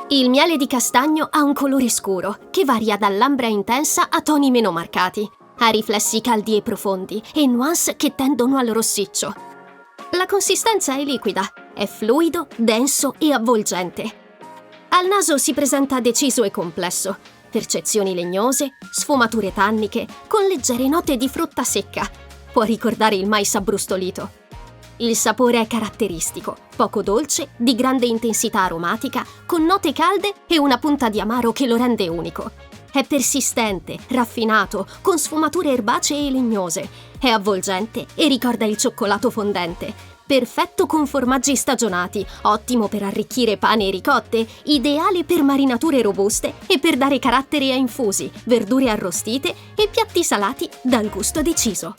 Il miele di castagno ha un colore scuro, che varia dall'ambra intensa a toni meno marcati. Ha riflessi caldi e profondi e nuance che tendono al rossiccio. La consistenza è liquida, è fluido, denso e avvolgente. Al naso si presenta deciso e complesso, percezioni legnose, sfumature tanniche, con leggere note di frutta secca. Può ricordare il mais abbrustolito. Il sapore è caratteristico, poco dolce, di grande intensità aromatica, con note calde e una punta di amaro che lo rende unico. È persistente, raffinato, con sfumature erbacee e legnose. È avvolgente e ricorda il cioccolato fondente. Perfetto con formaggi stagionati, ottimo per arricchire pane e ricotte, ideale per marinature robuste e per dare carattere a infusi, verdure arrostite e piatti salati dal gusto deciso.